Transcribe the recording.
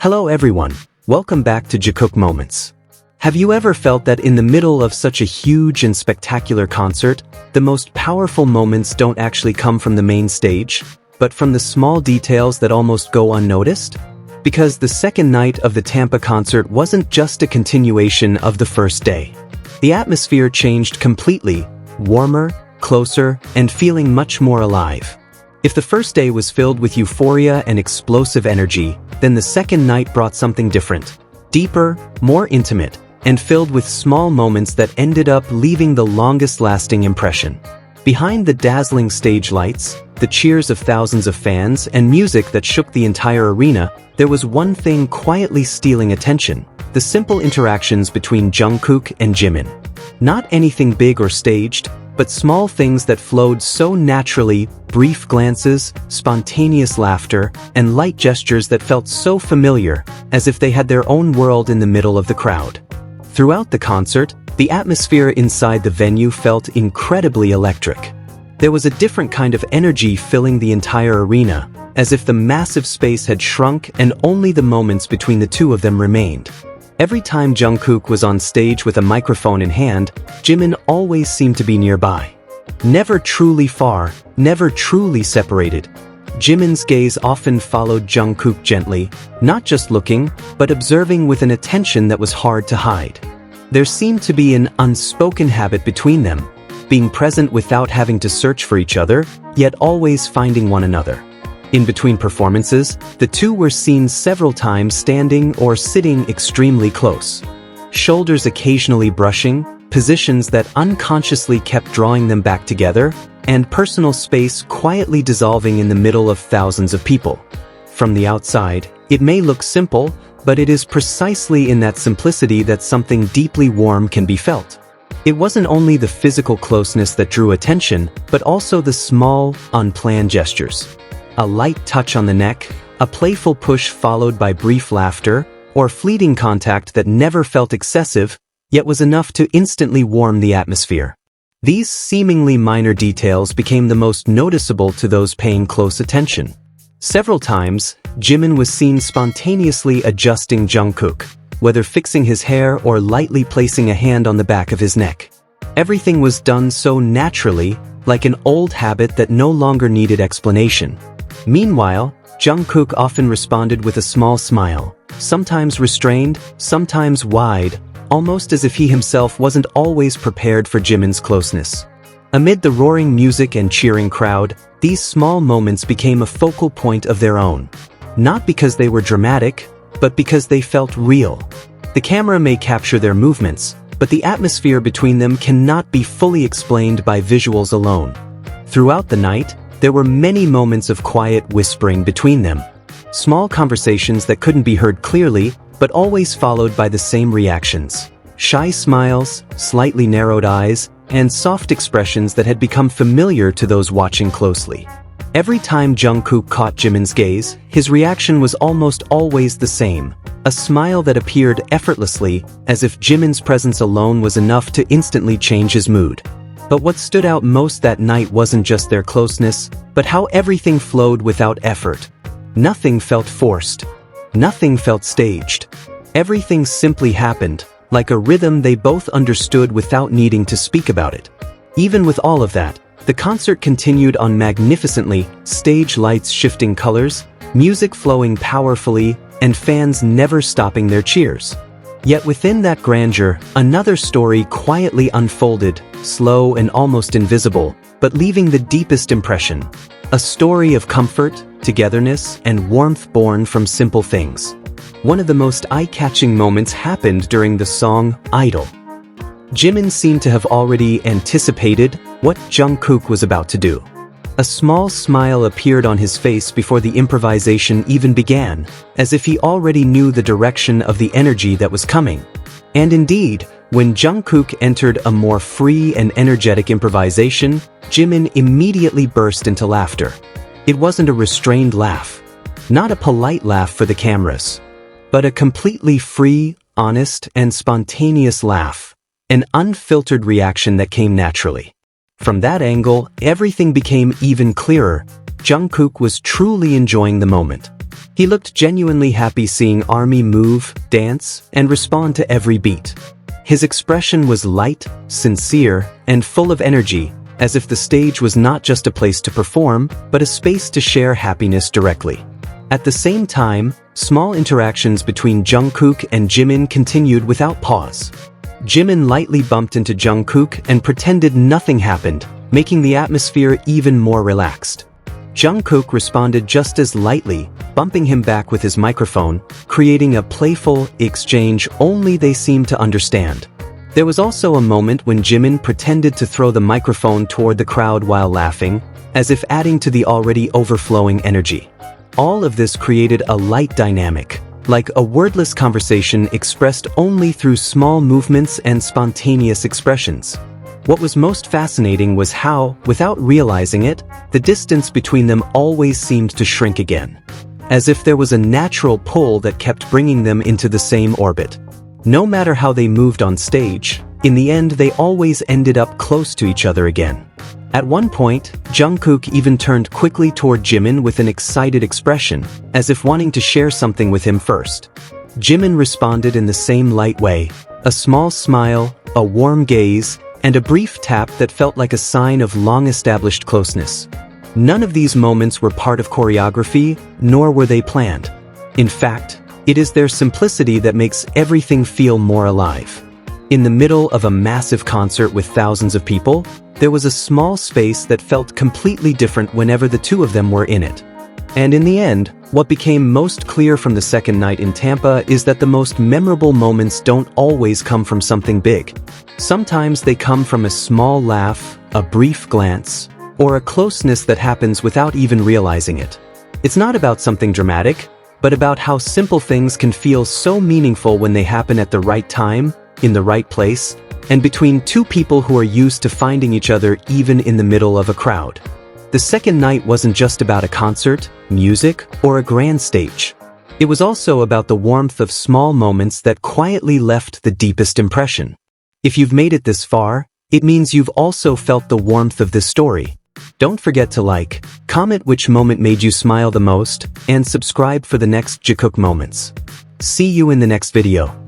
Hello everyone, welcome back to Jikook Moments. Have you ever felt that in the middle of such a huge and spectacular concert, the most powerful moments don't actually come from the main stage, but from the small details that almost go unnoticed? Because the second night of the Tampa concert wasn't just a continuation of the first day. The atmosphere changed completely, warmer, closer, and feeling much more alive. If the first day was filled with euphoria and explosive energy, then the second night brought something different, deeper, more intimate, and filled with small moments that ended up leaving the longest-lasting impression. Behind the dazzling stage lights, the cheers of thousands of fans, and music that shook the entire arena, there was one thing quietly stealing attention: the simple interactions between Jungkook and Jimin. Not anything big or staged, but small things that flowed so naturally, brief glances, spontaneous laughter, and light gestures that felt so familiar, as if they had their own world in the middle of the crowd. Throughout the concert, the atmosphere inside the venue felt incredibly electric. There was a different kind of energy filling the entire arena, as if the massive space had shrunk and only the moments between the two of them remained. Every time Jungkook was on stage with a microphone in hand, Jimin always seemed to be nearby. Never truly far, never truly separated. Jimin's gaze often followed Jungkook gently, not just looking, but observing with an attention that was hard to hide. There seemed to be an unspoken habit between them, being present without having to search for each other, yet always finding one another. In between performances, the two were seen several times standing or sitting extremely close. Shoulders occasionally brushing, positions that unconsciously kept drawing them back together, and personal space quietly dissolving in the middle of thousands of people. From the outside, it may look simple, but it is precisely in that simplicity that something deeply warm can be felt. It wasn't only the physical closeness that drew attention, but also the small, unplanned gestures. A light touch on the neck, a playful push followed by brief laughter, or fleeting contact that never felt excessive, yet was enough to instantly warm the atmosphere. These seemingly minor details became the most noticeable to those paying close attention. Several times, Jimin was seen spontaneously adjusting Jungkook, whether fixing his hair or lightly placing a hand on the back of his neck. Everything was done so naturally, like an old habit that no longer needed explanation. Meanwhile, Jungkook often responded with a small smile, sometimes restrained, sometimes wide, almost as if he himself wasn't always prepared for Jimin's closeness. Amid the roaring music and cheering crowd, these small moments became a focal point of their own. Not because they were dramatic, but because they felt real. The camera may capture their movements, but the atmosphere between them cannot be fully explained by visuals alone. Throughout the night, there were many moments of quiet whispering between them. Small conversations that couldn't be heard clearly, but always followed by the same reactions. Shy smiles, slightly narrowed eyes, and soft expressions that had become familiar to those watching closely. Every time Jungkook caught Jimin's gaze, his reaction was almost always the same, a smile that appeared effortlessly, as if Jimin's presence alone was enough to instantly change his mood. But what stood out most that night wasn't just their closeness, but how everything flowed without effort. Nothing felt forced. Nothing felt staged. Everything simply happened, like a rhythm they both understood without needing to speak about it. Even with all of that, the concert continued on magnificently, stage lights shifting colors, music flowing powerfully, and fans never stopping their cheers. Yet within that grandeur, another story quietly unfolded, slow and almost invisible, but leaving the deepest impression. A story of comfort, togetherness, and warmth born from simple things. One of the most eye-catching moments happened during the song Idol. Jimin seemed to have already anticipated what Jungkook was about to do. A small smile appeared on his face before the improvisation even began, as if he already knew the direction of the energy that was coming. And indeed, when Jungkook entered a more free and energetic improvisation, Jimin immediately burst into laughter. It wasn't a restrained laugh, not a polite laugh for the cameras, but a completely free, honest, and spontaneous laugh, an unfiltered reaction that came naturally. From that angle, everything became even clearer. Jungkook was truly enjoying the moment. He looked genuinely happy seeing ARMY move, dance, and respond to every beat. His expression was light, sincere, and full of energy, as if the stage was not just a place to perform, but a space to share happiness directly. At the same time, small interactions between Jungkook and Jimin continued without pause. Jimin lightly bumped into Jungkook and pretended nothing happened, making the atmosphere even more relaxed. Jungkook responded just as lightly, bumping him back with his microphone, creating a playful exchange only they seemed to understand. There was also a moment when Jimin pretended to throw the microphone toward the crowd while laughing, as if adding to the already overflowing energy. All of this created a light dynamic, like a wordless conversation expressed only through small movements and spontaneous expressions. What was most fascinating was how, without realizing it, the distance between them always seemed to shrink again. As if there was a natural pull that kept bringing them into the same orbit. No matter how they moved on stage, in the end they always ended up close to each other again. At one point, Jungkook even turned quickly toward Jimin with an excited expression, as if wanting to share something with him first. Jimin responded in the same light way, a small smile, a warm gaze, and a brief tap that felt like a sign of long-established closeness. None of these moments were part of choreography, nor were they planned. In fact, it is their simplicity that makes everything feel more alive. In the middle of a massive concert with thousands of people, there was a small space that felt completely different whenever the two of them were in it. And in the end, what became most clear from the second night in Tampa is that the most memorable moments don't always come from something big. Sometimes they come from a small laugh, a brief glance, or a closeness that happens without even realizing it. It's not about something dramatic, but about how simple things can feel so meaningful when they happen at the right time, in the right place, and between two people who are used to finding each other even in the middle of a crowd. The second night wasn't just about a concert, music, or a grand stage. It was also about the warmth of small moments that quietly left the deepest impression. If you've made it this far, it means you've also felt the warmth of this story. Don't forget to like, comment which moment made you smile the most, and subscribe for the next Jikook Moments. See you in the next video.